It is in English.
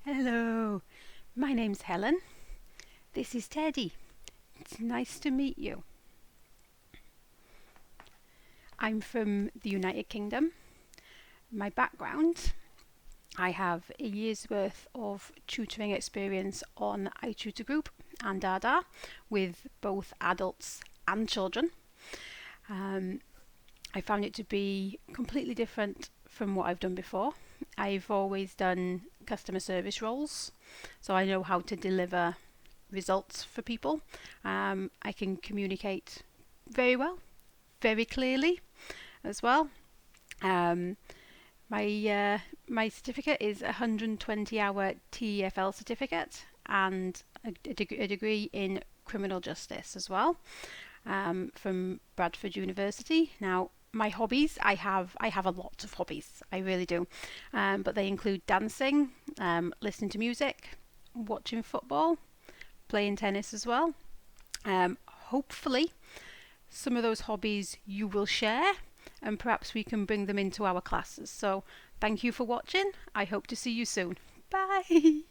Hello, my name's Helen. This is Teddy. It's nice to meet you. I'm from the United Kingdom. My background, I have a year's worth of tutoring experience on itutorgroup and Dada with both adults and children. I found it to be completely different from what I've done before. I've always done customer service roles, so I know how to deliver results for people. I can communicate very well, very clearly as well. Um, my certificate is a 120-hour TEFL certificate and a degree in criminal justice as well, from Bradford University. Now, my hobbies, I have a lot of hobbies, I really do, but they include dancing, listening to music, watching football, playing tennis as well. Hopefully some of those hobbies you will share, and perhaps we can bring them into our classes. So thank you for watching. I hope to see you soon. Bye.